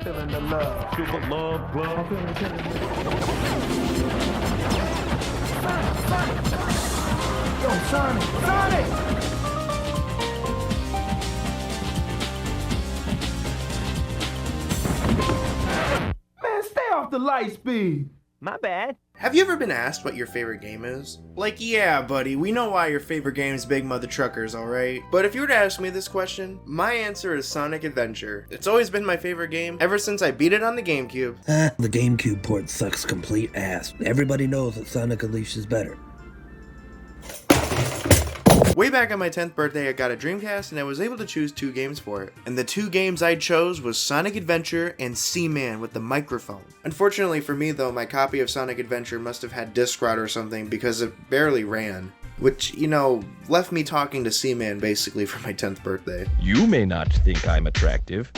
feeling the love. Feel the love, love. Sonic! Yo, Sonic! Sonic! Man, stay off the light speed! My bad. Have you ever been asked what your favorite game is? Like, yeah, buddy, we know why your favorite game is Big Mother Truckers, alright? But if you were to ask me this question, my answer is Sonic Adventure. It's always been my favorite game ever since I beat it on the GameCube. The GameCube port sucks complete ass. Everybody knows that Sonic Unleashed is better. Way back on my 10th birthday, I got a Dreamcast and I was able to choose 2 games for it. And the 2 games I chose was Sonic Adventure and Seaman with the microphone. Unfortunately for me though, my copy of Sonic Adventure must have had disk rot or something because it barely ran. Which, you know, left me talking to Seaman basically for my 10th birthday. You may not think I'm attractive,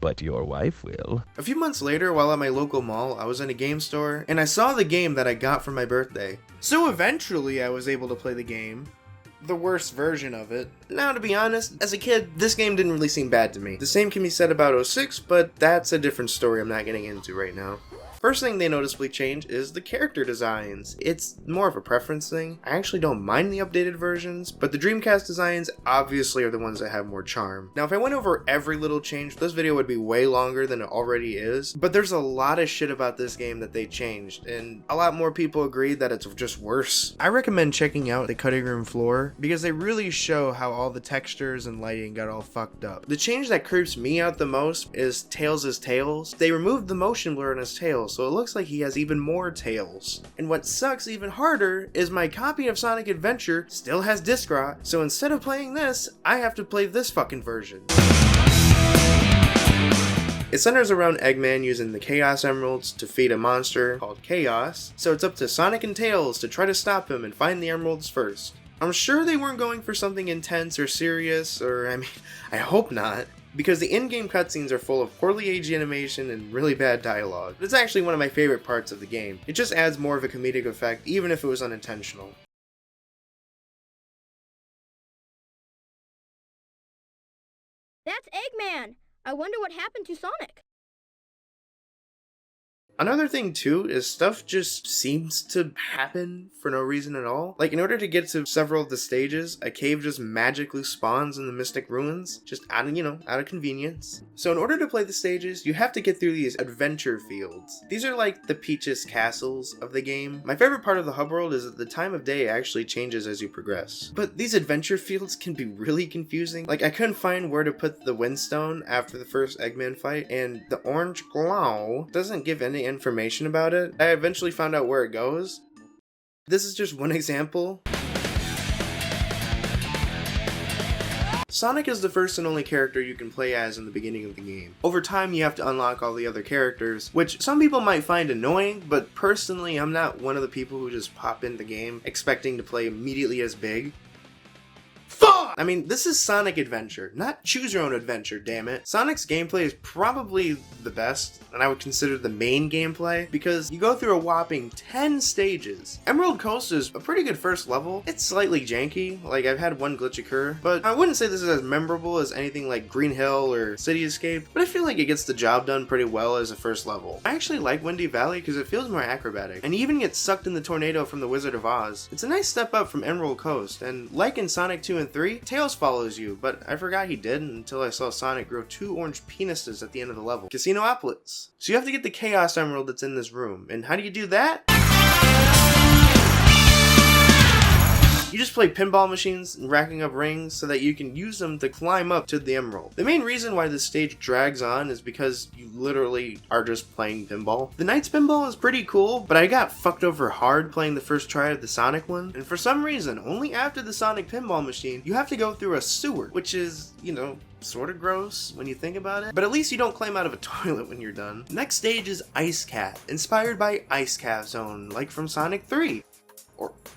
but your wife will. A few months later, while at my local mall, I was in a game store and I saw the game that I got for my birthday. So eventually I was able to play the game. The worst version of it. Now, to be honest, as a kid, this game didn't really seem bad to me. The same can be said about 06, but that's a different story I'm not getting into right now. First thing they noticeably changed is the character designs. It's more of a preference thing. I actually don't mind the updated versions, but the Dreamcast designs obviously are the ones that have more charm. Now, if I went over every little change, this video would be way longer than it already is, but there's a lot of shit about this game that they changed, and a lot more people agreed that it's just worse. I recommend checking out the cutting room floor, because they really show how all the textures and lighting got all fucked up. The change that creeps me out the most is Tails' tails. They removed the motion blur in his tails, so it looks like he has even more tails. And what sucks even harder is my copy of Sonic Adventure still has disc rot, so instead of playing this, I have to play this fucking version. It centers around Eggman using the Chaos Emeralds to feed a monster called Chaos, so it's up to Sonic and Tails to try to stop him and find the emeralds first. I'm sure they weren't going for something intense or serious, or I hope not, because the in-game cutscenes are full of poorly aged animation and really bad dialogue. It's actually one of my favorite parts of the game. It just adds more of a comedic effect, even if it was unintentional. That's Eggman! I wonder what happened to Sonic. Another thing too is stuff just seems to happen for no reason at all. Like, in order to get to several of the stages, a cave just magically spawns in the Mystic Ruins, just out of convenience. So in order to play the stages, you have to get through these adventure fields. These are like the Peach's castles of the game. My favorite part of the hub world is that the time of day actually changes as you progress. But these adventure fields can be really confusing. Like, I couldn't find where to put the Windstone after the first Eggman fight, and the orange glow doesn't give any information about it. I eventually found out where it goes. This is just one example. Sonic is the first and only character you can play as in the beginning of the game. Over time, you have to unlock all the other characters, which some people might find annoying, but personally, I'm not one of the people who just pop in the game expecting to play immediately as big. Fuck! I mean, this is Sonic Adventure, not Choose Your Own Adventure, damn it. Sonic's gameplay is probably the best, and I would consider the main gameplay, because you go through a whopping 10 stages. Emerald Coast is a pretty good first level. It's slightly janky, like I've had one glitch occur, but I wouldn't say this is as memorable as anything like Green Hill or City Escape, but I feel like it gets the job done pretty well as a first level. I actually like Windy Valley because it feels more acrobatic, and you even get sucked in the tornado from the Wizard of Oz. It's a nice step up from Emerald Coast, and like in Sonic 2 and 3, Tails follows you, but I forgot he did until I saw Sonic grow 2 orange penises at the end of the level. Casinopolis. So you have to get the Chaos Emerald that's in this room, and how do you do that? You just play pinball machines and racking up rings so that you can use them to climb up to the emerald. The main reason why this stage drags on is because you literally are just playing pinball. The Knight's pinball is pretty cool, but I got fucked over hard playing the first try of the Sonic one, and for some reason, only after the Sonic pinball machine, you have to go through a sewer, which is, sort of gross when you think about it, but at least you don't climb out of a toilet when you're done. Next stage is Ice Cat, inspired by Ice Cat Zone, like from Sonic 3.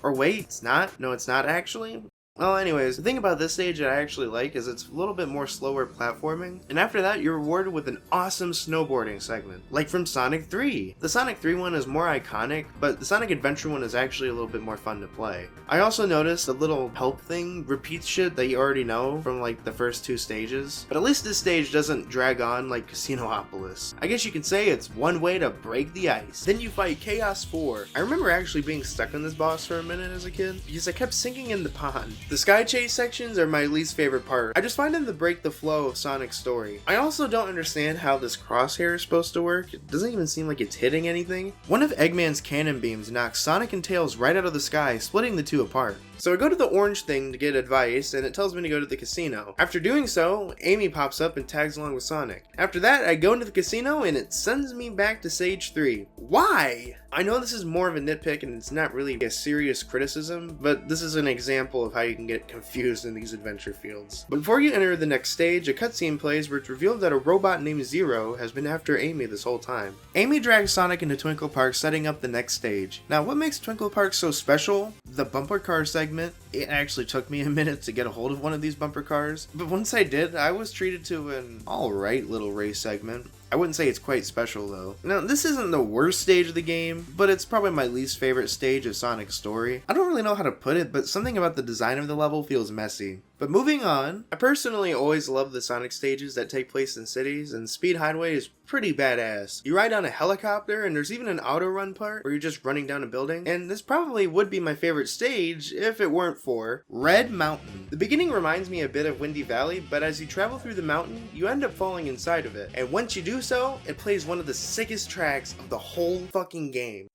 Or wait, it's not? No, it's not actually? Well, anyways, the thing about this stage that I actually like is it's a little bit more slower platforming, and after that you're rewarded with an awesome snowboarding segment, like from Sonic 3. The Sonic 3 one is more iconic, but the Sonic Adventure one is actually a little bit more fun to play. I also noticed the little help thing repeats shit that you already know from like the first 2 stages, but at least this stage doesn't drag on like Casinopolis. I guess you could say it's one way to break the ice. Then you fight Chaos 4. I remember actually being stuck on this boss for a minute as a kid, because I kept sinking in the pond. The Sky Chase sections are my least favorite part. I just find them to break the flow of Sonic's story. I also don't understand how this crosshair is supposed to work. It doesn't even seem like it's hitting anything. One of Eggman's cannon beams knocks Sonic and Tails right out of the sky, splitting the two apart. So I go to the orange thing to get advice, and it tells me to go to the casino. After doing so, Amy pops up and tags along with Sonic. After that, I go into the casino and it sends me back to stage 3. Why? I know this is more of a nitpick and it's not really a serious criticism, but this is an example of how you can get confused in these adventure fields. But before you enter the next stage, a cutscene plays where it's revealed that a robot named Zero has been after Amy this whole time. Amy drags Sonic into Twinkle Park, setting up the next stage. Now, what makes Twinkle Park so special? The bumper car segment. It actually took me a minute to get a hold of one of these bumper cars, but once I did, I was treated to an alright little race segment. I wouldn't say it's quite special though. Now, this isn't the worst stage of the game, but it's probably my least favorite stage of Sonic's story. I don't really know how to put it, but something about the design of the level feels messy. But moving on, I personally always love the Sonic stages that take place in cities, and Speed Highway is pretty badass. You ride on a helicopter, and there's even an auto run part where you're just running down a building, and this probably would be my favorite stage if it weren't for Red Mountain. The beginning reminds me a bit of Windy Valley, but as you travel through the mountain, you end up falling inside of it, and once you do so, it plays one of the sickest tracks of the whole fucking game.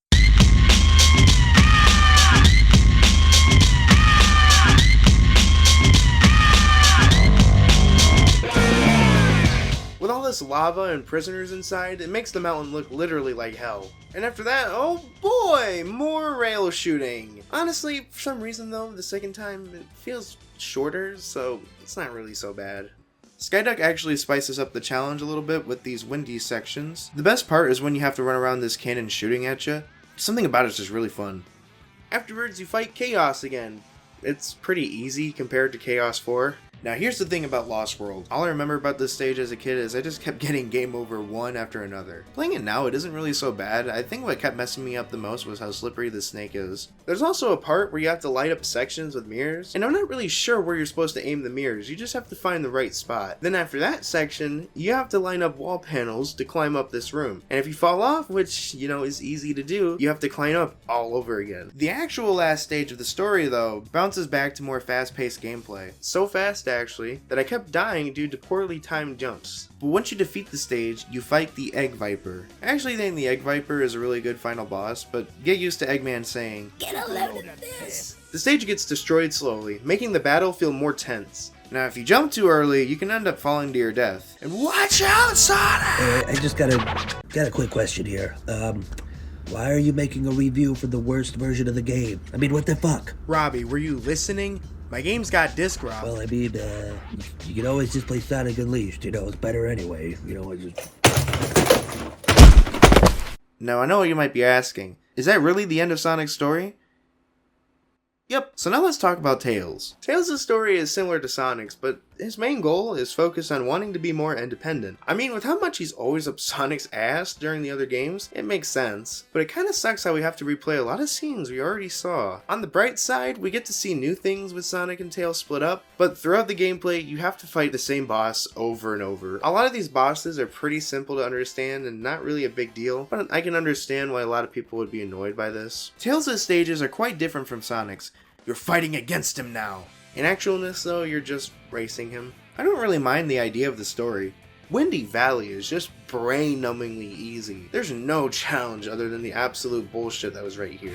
With all this lava and prisoners inside, it makes the mountain look literally like hell. And after that, oh boy, more rail shooting! Honestly, for some reason though, the second time it feels shorter, so it's not really so bad. Skyduck actually spices up the challenge a little bit with these windy sections. The best part is when you have to run around this cannon shooting at you. Something about it's just really fun. Afterwards, you fight Chaos again. It's pretty easy compared to Chaos 4. Now here's the thing about Lost World. All I remember about this stage as a kid is I just kept getting game over one after another. Playing it now, it isn't really so bad. I think what kept messing me up the most was how slippery the snake is. There's also a part where you have to light up sections with mirrors, and I'm not really sure where you're supposed to aim the mirrors. You just have to find the right spot. Then after that section, you have to line up wall panels to climb up this room. And if you fall off, which, you know, is easy to do, you have to climb up all over again. The actual last stage of the story, though, bounces back to more fast-paced gameplay. So fast, actually, that I kept dying due to poorly timed jumps. But once you defeat the stage, you fight the Egg Viper. I actually think the Egg Viper is a really good final boss, but get used to Eggman saying, "Get a load of this!" The stage gets destroyed slowly, making the battle feel more tense. Now if you jump too early, you can end up falling to your death. And watch out, Sonic! I just got a quick question here. Why are you making a review for the worst version of the game? I mean, what the fuck? Robbie, were you listening? My game's got disc Rob. Well, I mean, you can always just play Sonic Unleashed, you know, it's better anyway, you know, it's just... Now, I know what you might be asking. Is that really the end of Sonic's story? Yep, so now let's talk about Tails. Tails' story is similar to Sonic's, but his main goal is focused on wanting to be more independent. I mean, with how much he's always up Sonic's ass during the other games, it makes sense. But it kinda sucks how we have to replay a lot of scenes we already saw. On the bright side, we get to see new things with Sonic and Tails split up, but throughout the gameplay, you have to fight the same boss over and over. A lot of these bosses are pretty simple to understand and not really a big deal, but I can understand why a lot of people would be annoyed by this. Tails' stages are quite different from Sonic's. You're fighting against him now. In actualness though, you're just racing him. I don't really mind the idea of the story. Windy Valley is just brain-numbingly easy. There's no challenge other than the absolute bullshit that was right here.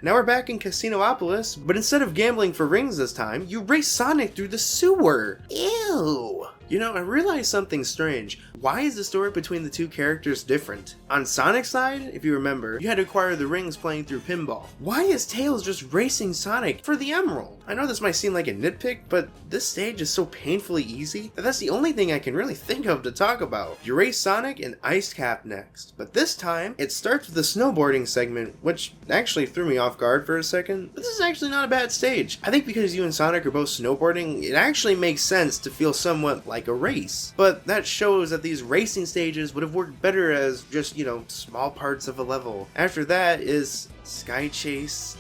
Now we're back in Casinopolis, but instead of gambling for rings this time, you race Sonic through the sewer. Ew. You know, I realized something strange. Why is the story between the two characters different? On Sonic's side, if you remember, you had to acquire the rings playing through pinball. Why is Tails just racing Sonic for the emerald? I know this might seem like a nitpick, but this stage is so painfully easy that that's the only thing I can really think of to talk about. You race Sonic and Ice Cap next, but this time, it starts with the snowboarding segment, which actually threw me off guard for a second, but this is actually not a bad stage. I think because you and Sonic are both snowboarding, it actually makes sense to feel somewhat like a race. But that shows that these racing stages would have worked better as just, you know, small parts of a level. After that is Sky Chase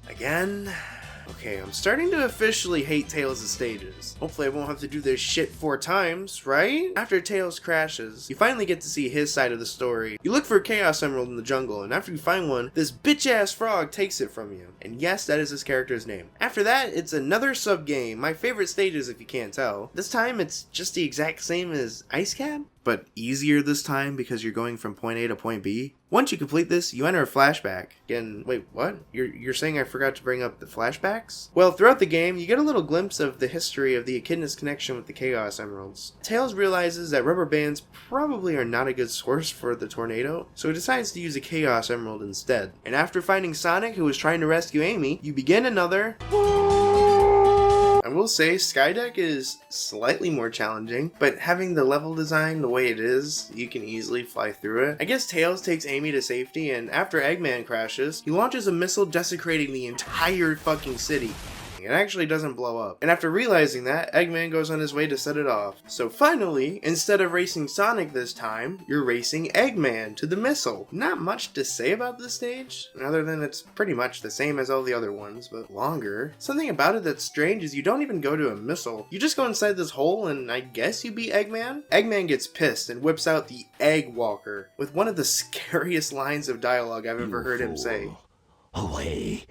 again. Okay, I'm starting to officially hate Tails' stages. Hopefully I won't have to do this shit 4 times, right? After Tails crashes, you finally get to see his side of the story. You look for a Chaos Emerald in the jungle, and after you find one, this bitch-ass frog takes it from you. And yes, that is his character's name. After that, it's another sub-game, my favorite stages if you can't tell. This time, it's just the exact same as Ice Cap, but easier this time because you're going from point A to point B. Once you complete this, you enter a flashback. Again, wait, what? You're saying I forgot to bring up the flashbacks? Well, throughout the game, you get a little glimpse of the history of the Echidna's connection with the Chaos Emeralds. Tails realizes that rubber bands probably are not a good source for the tornado, so he decides to use a Chaos Emerald instead. And after finding Sonic, who is trying to rescue Amy, you begin another... I will say Skydeck is slightly more challenging, but having the level design the way it is, you can easily fly through it. I guess Tails takes Amy to safety, and after Eggman crashes, he launches a missile desecrating the entire fucking city. It actually doesn't blow up. And after realizing that, Eggman goes on his way to set it off. So finally, instead of racing Sonic this time, you're racing Eggman to the missile. Not much to say about this stage, other than it's pretty much the same as all the other ones, but longer. Something about it that's strange is you don't even go to a missile. You just go inside this hole and I guess you beat Eggman? Eggman gets pissed and whips out the Egg Walker, with one of the scariest lines of dialogue I've ever heard him say. Away,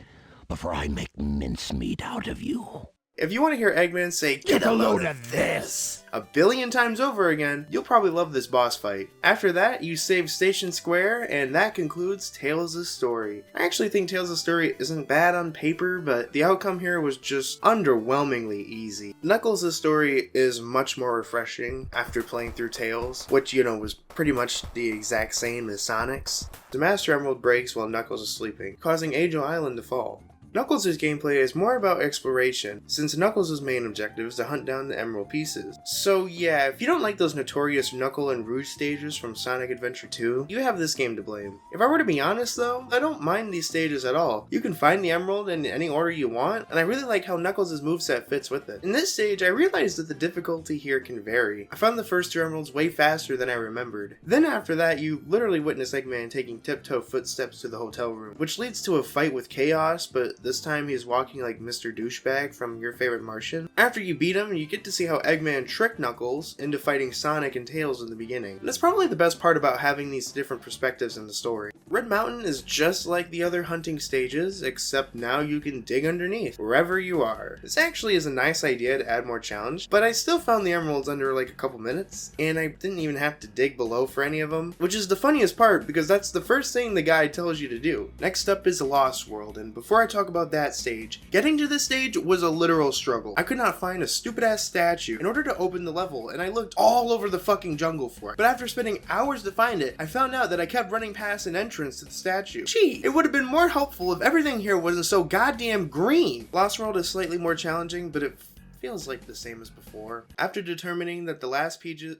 before I make mincemeat out of you. If you want to hear Eggman say, "Get a load of this," a billion times over again, you'll probably love this boss fight. After that, you save Station Square, and that concludes Tails' story. I actually think Tails' story isn't bad on paper, but the outcome here was just underwhelmingly easy. Knuckles' story is much more refreshing after playing through Tails, which, you know, was pretty much the exact same as Sonic's. The Master Emerald breaks while Knuckles is sleeping, causing Angel Island to fall. Knuckles' gameplay is more about exploration, since Knuckles' main objective is to hunt down the emerald pieces. So yeah, if you don't like those notorious Knuckle and Rouge stages from Sonic Adventure 2, you have this game to blame. If I were to be honest though, I don't mind these stages at all. You can find the emerald in any order you want, and I really like how Knuckles' moveset fits with it. In this stage, I realized that the difficulty here can vary. I found the first 2 emeralds way faster than I remembered. Then after that, you literally witness Eggman taking tiptoe footsteps to the hotel room, which leads to a fight with Chaos, but this time he's walking like Mr. Douchebag from Your Favorite Martian. After you beat him, you get to see how Eggman tricked Knuckles into fighting Sonic and Tails in the beginning. And that's probably the best part about having these different perspectives in the story. Red Mountain is just like the other hunting stages, except now you can dig underneath, wherever you are. This actually is a nice idea to add more challenge, but I still found the emeralds under like a couple minutes, and I didn't even have to dig below for any of them, which is the funniest part because that's the first thing the guide tells you to do. Next up is Lost World, and before I talk about that stage, getting to this stage was a literal struggle. I could not find a stupid ass statue in order to open the level, and I looked all over the fucking jungle for it. But after spending hours to find it, I found out that I kept running past an entrance to the statue. Gee, it would have been more helpful if everything here wasn't so goddamn green. Lost World is slightly more challenging, but it feels like the same as before. After determining that the last pieces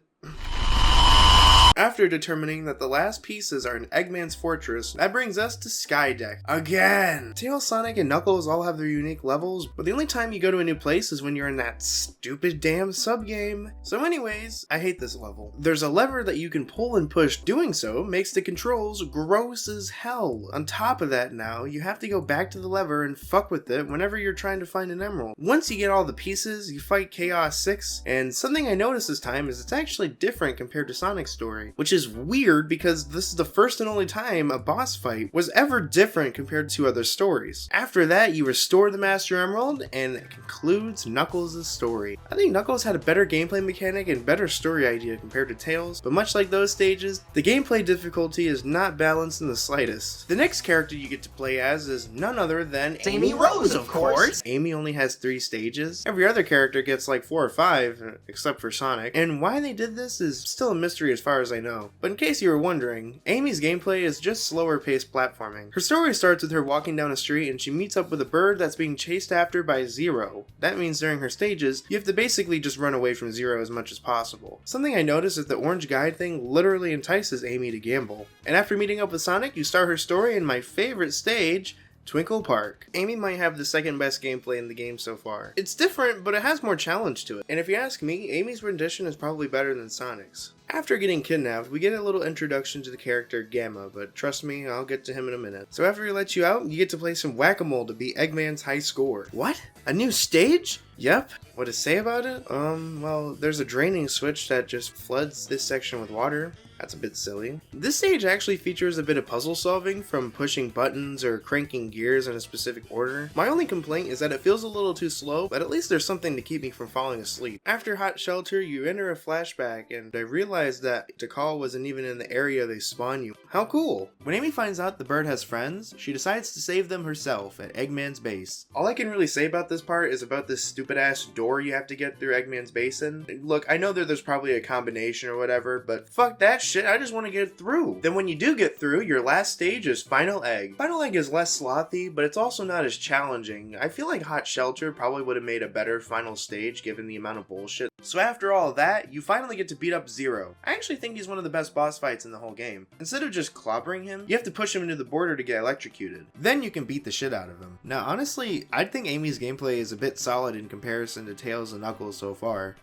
are in Eggman's fortress, that brings us to Skydeck. Again! Tails, Sonic, and Knuckles all have their unique levels, but the only time you go to a new place is when you're in that stupid damn sub-game. So anyways, I hate this level. There's a lever that you can pull and push. Doing so makes the controls gross as hell. On top of that now, you have to go back to the lever and fuck with it whenever you're trying to find an emerald. Once you get all the pieces, you fight Chaos 6, and something I noticed this time is it's actually different compared to Sonic's story. story, which is weird because this is the first and only time a boss fight was ever different compared to other stories. After that, you restore the Master Emerald, and it concludes Knuckles' story. I think Knuckles had a better gameplay mechanic and better story idea compared to Tails, but much like those stages, the gameplay difficulty is not balanced in the slightest. The next character you get to play as is none other than Amy Rose, of course! Amy only has 3 stages. Every other character gets like 4 or 5, except for Sonic, and why they did this is still a mystery as far as I know. But in case you were wondering, Amy's gameplay is just slower paced platforming. Her story starts with her walking down a street and she meets up with a bird that's being chased after by Zero. That means during her stages, you have to basically just run away from Zero as much as possible. Something I noticed is the orange guide thing literally entices Amy to gamble. And after meeting up with Sonic, you start her story in my favorite stage, Twinkle Park. Amy might have the second best gameplay in the game so far. It's different, but it has more challenge to it. And if you ask me, Amy's rendition is probably better than Sonic's. After getting kidnapped, we get a little introduction to the character Gamma, but trust me, I'll get to him in a minute. So after he lets you out, you get to play some whack-a-mole to beat Eggman's high score. What? A new stage? Yep. What to say about it? Well, there's a draining switch that just floods this section with water. That's a bit silly. This stage actually features a bit of puzzle solving, from pushing buttons or cranking gears in a specific order. My only complaint is that it feels a little too slow, but at least there's something to keep me from falling asleep. After Hot Shelter, you enter a flashback, and I realized that Tikal wasn't even in the area they spawn you. How cool! When Amy finds out the bird has friends, she decides to save them herself at Eggman's base. All I can really say about this part is about this stupid ass door you have to get through Eggman's base in. Look, I know that there's probably a combination or whatever, but fuck that shit, I just want to get through. Then when you do get through, your last stage is Final Egg. Final Egg is less slothy, but it's also not as challenging. I feel like Hot Shelter probably would have made a better final stage given the amount of bullshit. So after all that, you finally get to beat up Zero. I actually think he's one of the best boss fights in the whole game. Instead of just clobbering him, you have to push him into the border to get electrocuted. Then you can beat the shit out of him. Now honestly, I think Amy's gameplay is a bit solid in comparison to Tails and Knuckles so far.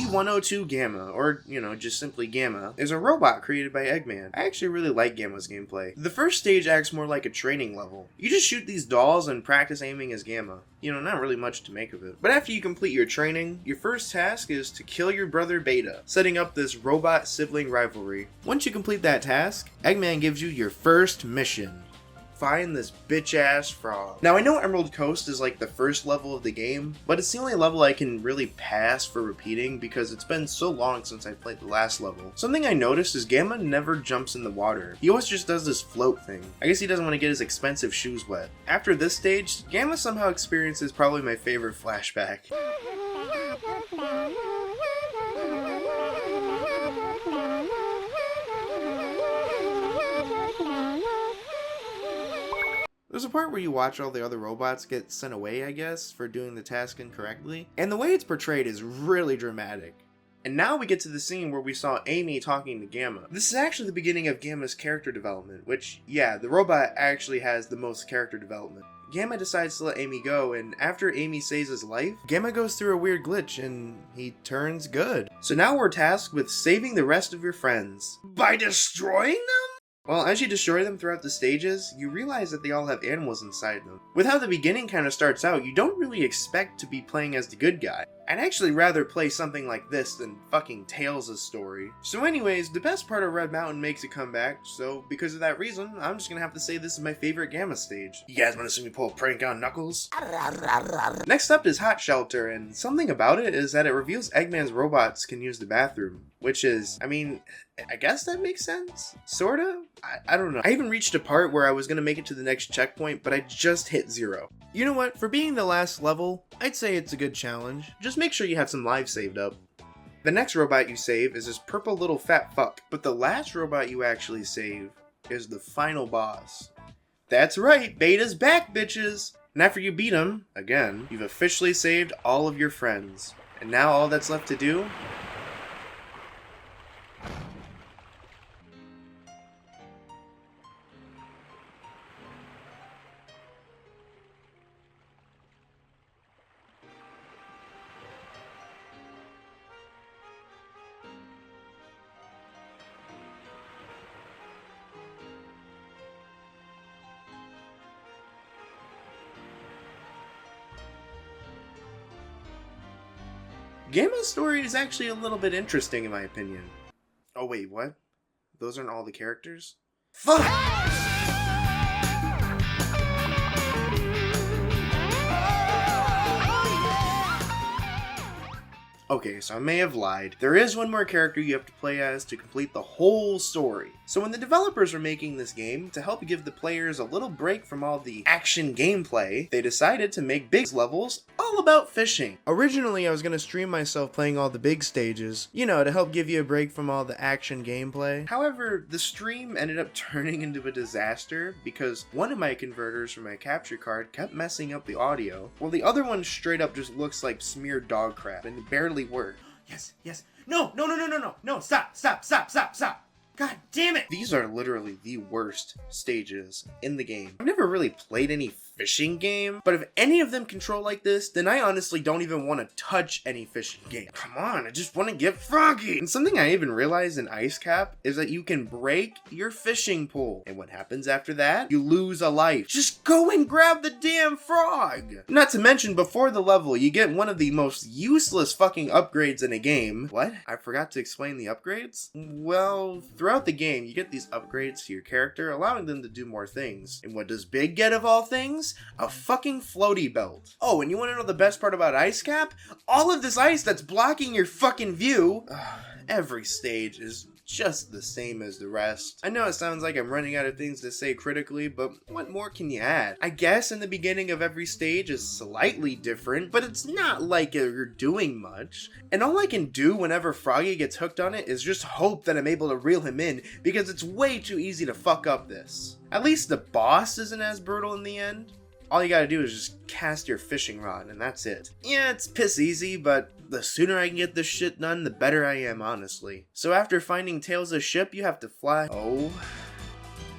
E102 Gamma, or, just simply Gamma, is a robot created by Eggman. I actually really like Gamma's gameplay. The first stage acts more like a training level. You just shoot these dolls and practice aiming as Gamma. Not really much to make of it. But after you complete your training, your first task is to kill your brother Beta, setting up this robot-sibling rivalry. Once you complete that task, Eggman gives you your first mission. Find this bitch-ass frog. Now I know Emerald Coast is like the first level of the game, but it's the only level I can really pass for repeating because it's been so long since I played the last level. Something I noticed is Gamma never jumps in the water. He always just does this float thing. I guess he doesn't want to get his expensive shoes wet. After this stage, Gamma somehow experiences probably my favorite flashback. There's a part where you watch all the other robots get sent away, I guess, for doing the task incorrectly, and the way it's portrayed is really dramatic. And now we get to the scene where we saw Amy talking to Gamma. This is actually the beginning of Gamma's character development, which, yeah, the robot actually has the most character development. Gamma decides to let Amy go, and after Amy saves his life, Gamma goes through a weird glitch and he turns good. So now we're tasked with saving the rest of your friends. By destroying them? Well, as you destroy them throughout the stages, you realize that they all have animals inside them. With how the beginning kind of starts out, you don't really expect to be playing as the good guy. I'd actually rather play something like this than fucking Tails' story. So anyways, the best part of Red Mountain makes a comeback, so because of that reason, I'm just gonna have to say this is my favorite Gamma stage. You guys wanna see me pull a prank on Knuckles? Next up is Hot Shelter, and something about it is that it reveals Eggman's robots can use the bathroom, which is, I guess that makes sense? Sorta? I don't know. I even reached a part where I was gonna make it to the next checkpoint, but I just hit 0. You know what? For being the last level, I'd say it's a good challenge. Just make sure you have some lives saved up. The next robot you save is this purple little fat fuck, but the last robot you actually save is the final boss. That's right, Beta's back, bitches! And after you beat him, again, you've officially saved all of your friends. And now all that's left to do Gamma's story is actually a little bit interesting in my opinion. Oh wait, what? Those aren't all the characters? Fuck! Okay, so I may have lied. There is one more character you have to play as to complete the whole story. So when the developers were making this game, to help give the players a little break from all the action gameplay, they decided to make big levels all about fishing. Originally, I was going to stream myself playing all the big stages, you know, to help give you a break from all the action gameplay. However, the stream ended up turning into a disaster because one of my converters from my capture card kept messing up the audio, while the other one straight up just looks like smeared dog crap and barely worked. Yes. No, stop. God damn it! These are literally the worst stages in the game. I've never really played any fishing game, but if any of them control like this, then I honestly don't even want to touch any fishing game. Come on, I just want to get froggy! And something I even realized in Ice Cap is that you can break your fishing pole, and what happens after that? You lose a life. Just go and grab the damn frog! Not to mention, before the level, you get one of the most useless fucking upgrades in a game. What? I forgot to explain the upgrades? Well, throughout the game, you get these upgrades to your character, allowing them to do more things. And what does Big get of all things? A fucking floaty belt. Oh, and you want to know the best part about Ice Cap? All of this ice that's blocking your fucking view. Every stage is just the same as the rest. I know it sounds like I'm running out of things to say critically, but what more can you add? I guess in the beginning of every stage is slightly different, but it's not like you're doing much. And all I can do whenever Froggy gets hooked on it is just hope that I'm able to reel him in, because it's way too easy to fuck up this. At least the boss isn't as brutal in the end. All you gotta do is just cast your fishing rod, and that's it. Yeah, it's piss easy, but the sooner I can get this shit done, the better I am, honestly. So after finding Tails' ship, you have to fly. Oh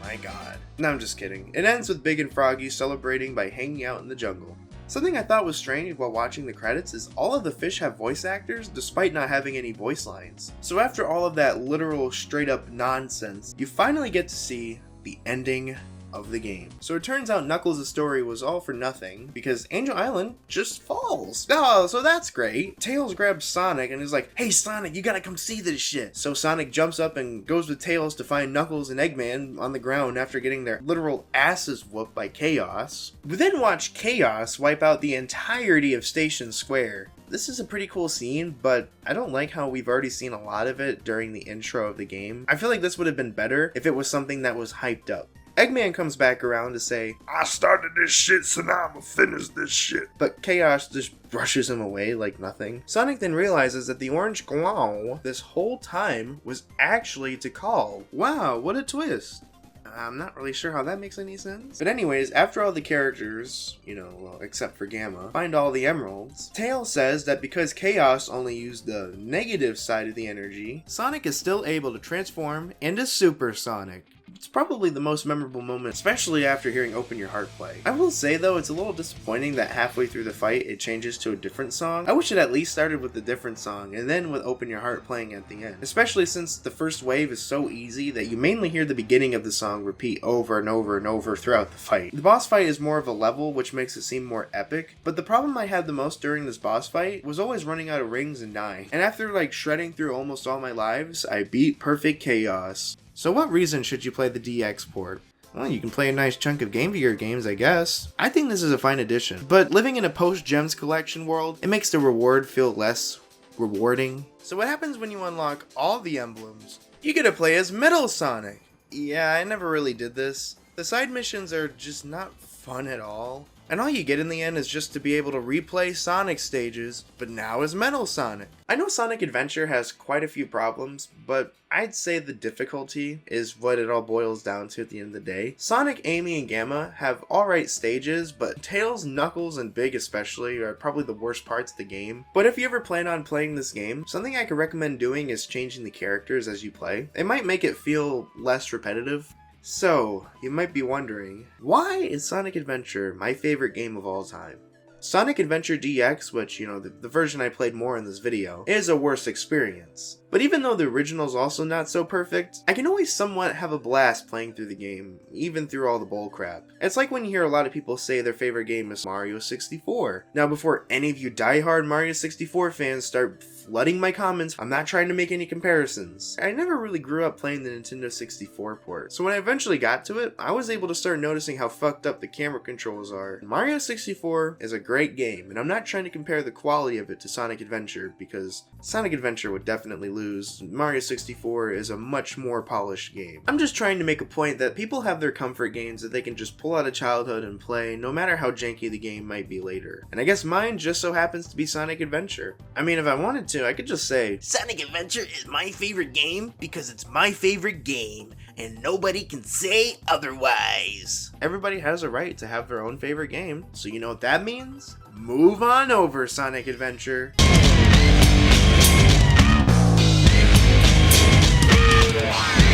my god. No, I'm just kidding. It ends with Big and Froggy celebrating by hanging out in the jungle. Something I thought was strange while watching the credits is all of the fish have voice actors despite not having any voice lines. So after all of that literal straight up nonsense, you finally get to see the ending of the game. So it turns out Knuckles' story was all for nothing because Angel Island just falls. Oh, so that's great. Tails grabs Sonic and is like, hey Sonic, you gotta come see this shit. So Sonic jumps up and goes with Tails to find Knuckles and Eggman on the ground after getting their literal asses whooped by Chaos. We then watch Chaos wipe out the entirety of Station Square. This is a pretty cool scene, but I don't like how we've already seen a lot of it during the intro of the game. I feel like this would have been better if it was something that was hyped up. Eggman comes back around to say, I started this shit, so now I'ma finish this shit. But Chaos just brushes him away like nothing. Sonic then realizes that the orange glow this whole time was actually Tikal. Wow, what a twist. I'm not really sure how that makes any sense. But anyways, after all the characters, well, except for Gamma, find all the emeralds, Tails says that because Chaos only used the negative side of the energy, Sonic is still able to transform into Super Sonic. It's probably the most memorable moment, especially after hearing Open Your Heart play. I will say though, it's a little disappointing that halfway through the fight it changes to a different song. I wish it at least started with a different song and then with Open Your Heart playing at the end. Especially since the first wave is so easy that you mainly hear the beginning of the song repeat over and over and over throughout the fight. The boss fight is more of a level, which makes it seem more epic, but the problem I had the most during this boss fight was always running out of rings and dying. And after shredding through almost all my lives, I beat Perfect Chaos. So what reason should you play the DX port? Well, you can play a nice chunk of Game Gear games, I guess. I think this is a fine addition, but living in a post-Gems collection world, it makes the reward feel less rewarding. So what happens when you unlock all the emblems? You get to play as Metal Sonic. Yeah, I never really did this. The side missions are just not fun at all. And all you get in the end is just to be able to replay Sonic stages, but now as Metal Sonic. I know Sonic Adventure has quite a few problems, but I'd say the difficulty is what it all boils down to at the end of the day. Sonic, Amy, and Gamma have alright stages, but Tails, Knuckles, and Big especially are probably the worst parts of the game. But if you ever plan on playing this game, something I could recommend doing is changing the characters as you play. It might make it feel less repetitive. So, you might be wondering, why is Sonic Adventure my favorite game of all time? Sonic Adventure DX, which, the version I played more in this video, is a worse experience. But even though the original's also not so perfect, I can always somewhat have a blast playing through the game, even through all the bullcrap. It's like when you hear a lot of people say their favorite game is Mario 64. Now before any of you diehard Mario 64 fans start flooding my comments, I'm not trying to make any comparisons. I never really grew up playing the Nintendo 64 port, so when I eventually got to it, I was able to start noticing how fucked up the camera controls are. Mario 64 is a great game, and I'm not trying to compare the quality of it to Sonic Adventure, because Sonic Adventure would definitely lose. Mario 64 is a much more polished game. I'm just trying to make a point that people have their comfort games that they can just pull out of childhood and play, no matter how janky the game might be later. And I guess mine just so happens to be Sonic Adventure. I mean, if I wanted to, I could just say, Sonic Adventure is my favorite game because it's my favorite game, and nobody can say otherwise. Everybody has a right to have their own favorite game, so you know what that means? Move on over, Sonic Adventure. Yeah.